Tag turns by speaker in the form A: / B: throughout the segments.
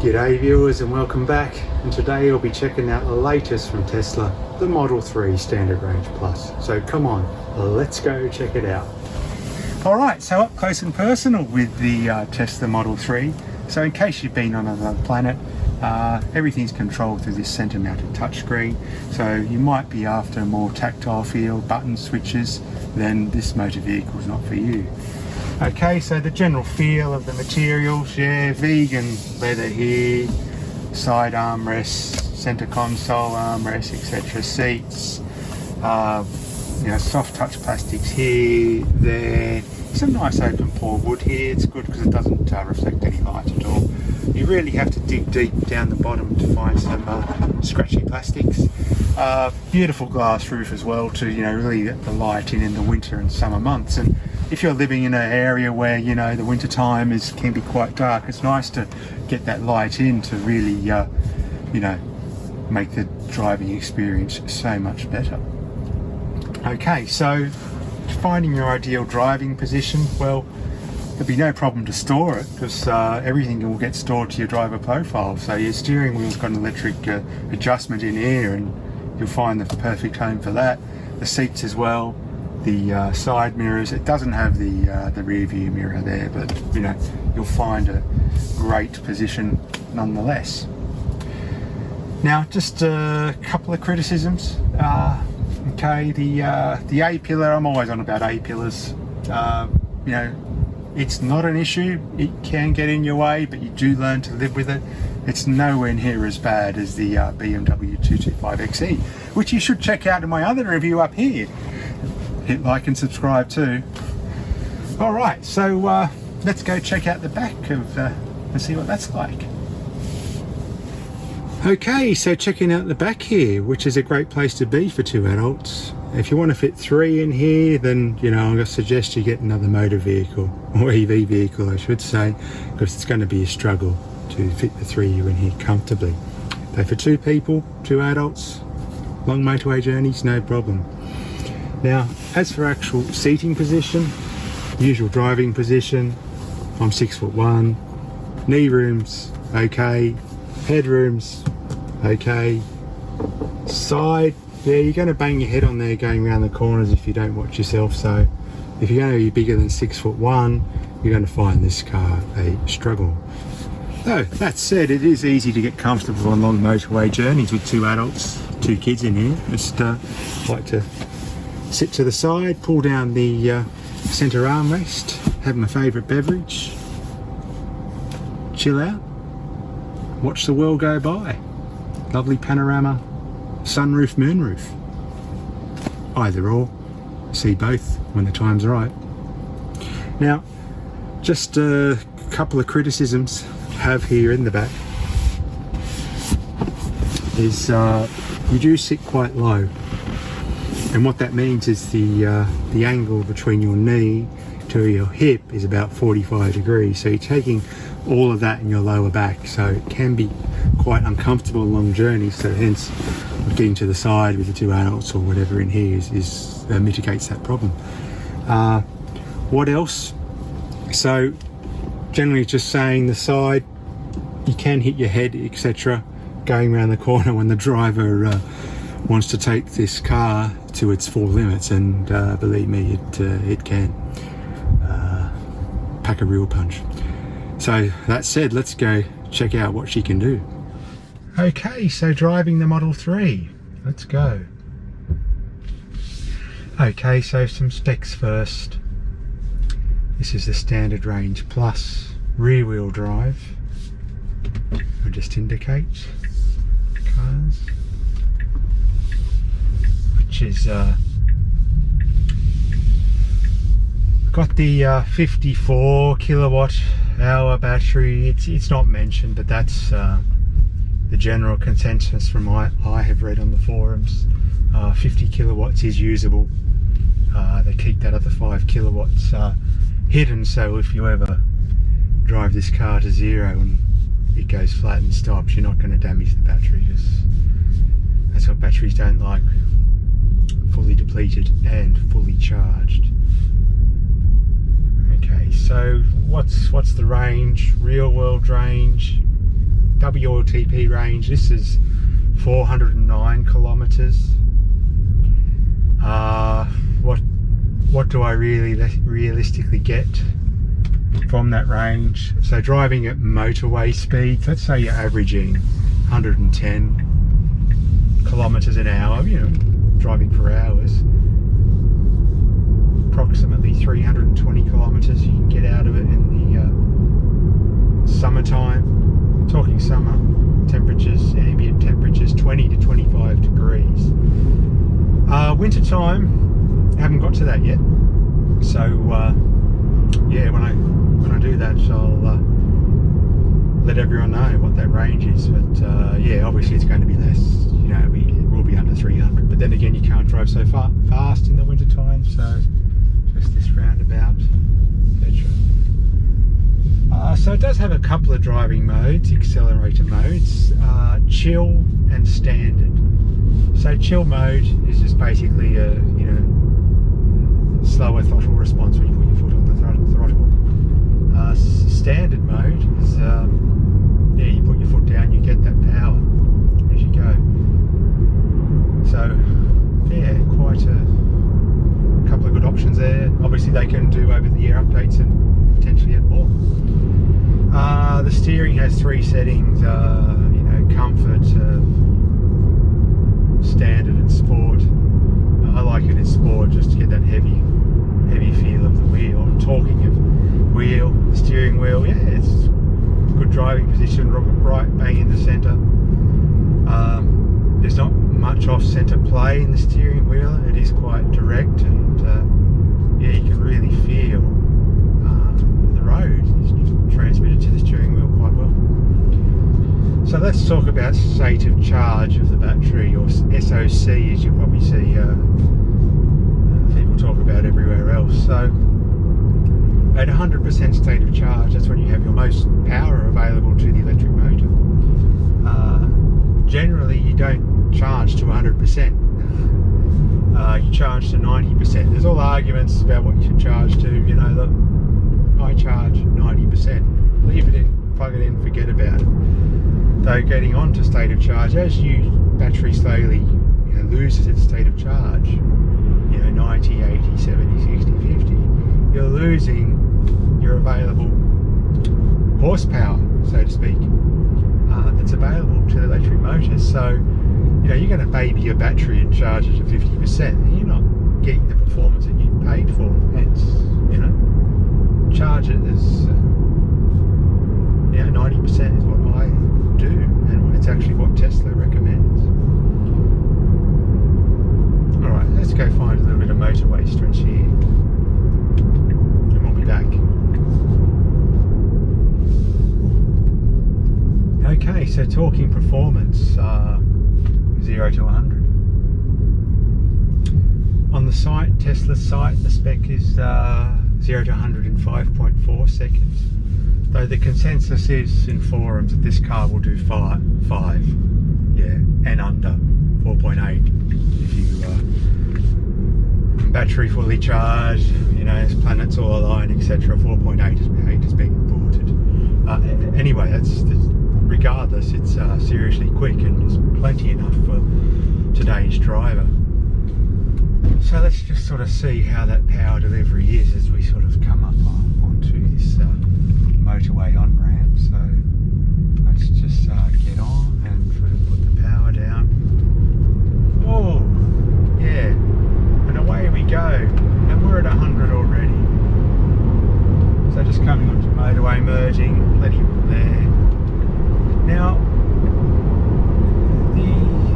A: G'day viewers and welcome back, and today we'll be checking out the latest from Tesla, the Model 3 Standard Range Plus. So come on, let's go check it out. Alright, so up close and personal with the Tesla Model 3. So in case you've been on another planet, everything's controlled through this centre mounted touchscreen. So you might be after a more tactile feel, button switches, then this motor vehicle is not for you. Okay, so the general feel of the materials, yeah, vegan leather here, side armrests, centre console armrests, etc. Seats, soft touch plastics here, there. Some nice open pore wood here. It's good because it doesn't reflect any light at all. You really have to dig deep down the bottom to find some scratchy plastics. Beautiful glass roof as well to really get the light in the winter and summer months. And if you're living in an area where the winter time can be quite dark, it's nice to get that light in to really make the driving experience so much better. Okay, so finding your ideal driving position, well, there'll be no problem to store it because everything will get stored to your driver profile. So your steering wheel's got an electric adjustment in here, and you'll find the perfect home for that. The seats as well. The side mirrors, it doesn't have the rear view mirror there, but you'll find a great position nonetheless. Now, just a couple of criticisms. Okay, the A pillar, I'm always on about A pillars. It's not an issue. It can get in your way, but you do learn to live with it. It's nowhere near as bad as the BMW 225xe, which you should check out in my other review up here. Hit like and subscribe too. Alright, so let's go check out the back and see what that's like. Okay, so checking out the back here, which is a great place to be for two adults. If you want to fit three in here, then I'm going to suggest you get another motor vehicle, or EV vehicle I should say, because it's going to be a struggle to fit the three of you in here comfortably. But for two people, two adults, long motorway journeys, no problem. Now, as for actual seating position, usual driving position, I'm 6'1", knee room's okay, headroom's okay, side, yeah, you're going to bang your head on there going around the corners if you don't watch yourself, so if you're going to be bigger than 6'1", you're going to find this car a struggle. Though, that said, it is easy to get comfortable on long motorway journeys with two adults, two kids in here. Just like to sit to the side, pull down the centre armrest, have my favourite beverage, chill out, watch the world go by. Lovely panorama, sunroof, moonroof. Either or, see both when the time's right. Now, just a couple of criticisms I have here in the back is you do sit quite low. And what that means is the angle between your knee to your hip is about 45 degrees. So you're taking all of that in your lower back. So it can be quite uncomfortable long journeys. So hence getting to the side with the two adults or whatever in here mitigates that problem. What else? So generally just saying the side, you can hit your head, etc. going around the corner when the driver wants to take this car to its full limits, and believe me, it can pack a real punch. So that said, let's go check out what she can do. Okay, so driving the Model 3, let's go. Okay, so some specs first. This is the Standard Range Plus rear wheel drive. I'll just indicate cars, which is got the 54 kilowatt hour battery. It's not mentioned, but that's the general consensus from what I have read on the forums. 50 kilowatts is usable. They keep that other 5 kilowatts hidden, so if you ever drive this car to zero and it goes flat and stops, you're not going to damage the battery, because that's what batteries don't like, fully depleted and fully charged. Okay, so what's the range, real world range? WLTP range, this is 409 kilometers. What do I really realistically get from that range? So driving at motorway speeds, let's say you're averaging 110 kilometers an hour, you know, driving for hours, approximately 320 kilometers you can get out of it in the summertime. Talking summer temperatures, ambient temperatures 20 to 25 degrees. Winter time, haven't got to that yet, so yeah, when I do that, I'll let everyone know what that range is. But yeah, obviously it's going to be less, you know, it will be under 300, but then again, you can't drive so fast in the winter time, so just this roundabout, etc. So it does have a couple of driving modes, accelerator modes, chill and standard. So chill mode is just basically a, you know, slower throttle response when you put your foot on the throttle. Standard mode is, yeah, you put your foot down, you get that power as you go. So yeah, quite a couple of good options there. Obviously they can do over the air updates and potentially add more. The steering has 3 settings, you know, comfort, standard and sport. I like it in sport just to get that heavy feel of the wheel. And talking of wheel, the steering wheel, yeah, it's good driving position, right bang in the centre. There's not much off-centre play in the steering wheel. It is quite direct, and yeah, you can really feel the road is transmitted to the steering wheel quite well. So let's talk about state of charge of the battery, or SOC, as you probably see people talk about everywhere else. So at 100% state of charge, that's when you have your most power available to the electric motor. Generally, you don't charge to 100%. You charge to 90%. There's all arguments about what you should charge to. You know, I charge 90%. Leave it in, plug it in, forget about it. Though getting on to state of charge, as your battery slowly, you know, loses its state of charge, you know, 90, 80, 70, 60, 50, you're losing your available horsepower, so to speak, that's available to the electric motors. So, you know, you're going to baby your battery and charge it to 50%, and you're not getting the performance that you paid for. It's, you know, charge it as, you know, 90% is what I do, and it's actually what Tesla recommends. Alright, let's go find a little bit of motorway stretch here, and we'll be back. Okay, so talking performance, 0 to 100. On the site, Tesla's site, the spec is 0 to 100 in 5.4 seconds. Though the consensus is in forums that this car will do 5, yeah, and under 4.8 if you battery fully charged, you know, as planets all aligned, etc. 4.8 has been reported. Anyway, that's regardless, it's seriously quick, and it's plenty enough for today's driver. So let's just sort of see how that power delivery is as we sort of come up onto this motorway on-ramp. So let's just get on and sort of put the power down. Oh, yeah, and away we go, and we're at 100 already. So just coming onto motorway, merging, plenty there. Now,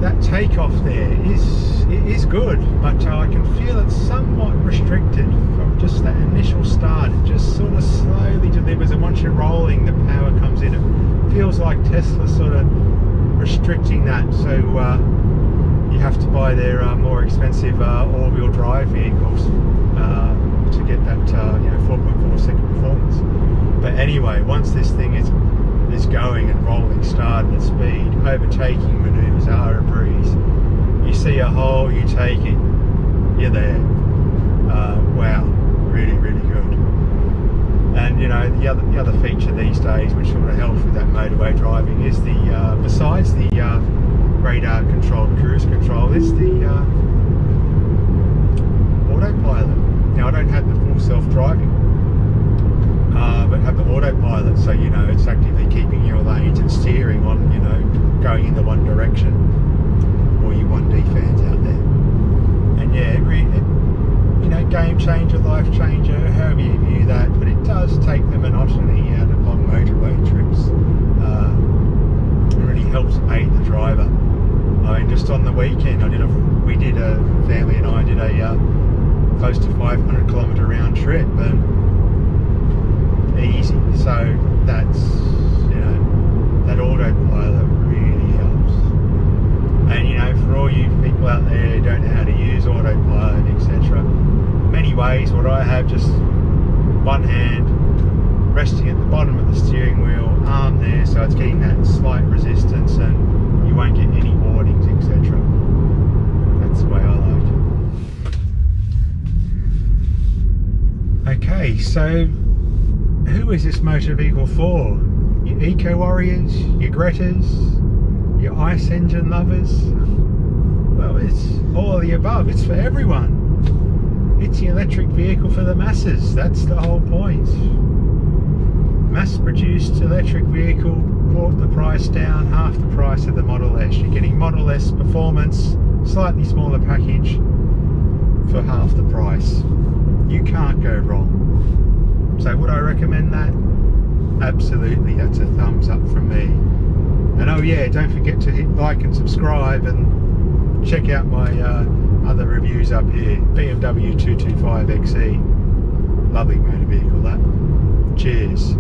A: that takeoff there is good, but I can feel it's somewhat restricted from just that initial start. It just sort of slowly delivers, and once you're rolling, the power comes in. It feels like Tesla's sort of restricting that, so you have to buy their more expensive all-wheel drive vehicles to get that 4.4 second performance. But anyway, once this thing is going and rolling, starting at speed, overtaking maneuvers are a breeze. You see a hole, you take it, you're there. Wow, really, really good. And you know, the other feature these days, which sort of helps with that motorway driving, is the besides the radar controlled cruise control, is the autopilot. Now I don't have the full self-driving, but have the autopilot, so you know it's actively keeping your lanes and steering on, you know, going in the one direction. All you 1D fans out there. And yeah, you know, game changer, life changer, however you view that, but it does take the monotony out of long motorway trips. It really helps aid the driver. I mean, just on the weekend, family and I did a close to 500 kilometre round trip, and easy. So that's, you know, that autopilot really helps. And you know, for all you people out there who don't know how to use autopilot, etc., many ways. What I have, just one hand resting at the bottom of the steering wheel, arm there, so it's getting that slight resistance and you won't get any warnings, etc. That's the way I like it. Okay, so who is this motor vehicle for? Your eco warriors, your Gretas, your ice engine lovers? Well, it's all of the above. It's for everyone. It's the electric vehicle for the masses. That's the whole point. Mass-produced electric vehicle brought the price down, half the price of the Model S. You're getting Model S performance, slightly smaller package for half the price. You can't go wrong. So would I recommend that? Absolutely, that's a thumbs up from me. And oh yeah, don't forget to hit like and subscribe, and check out my other reviews up here. BMW 225XE, lovely motor vehicle that. Cheers.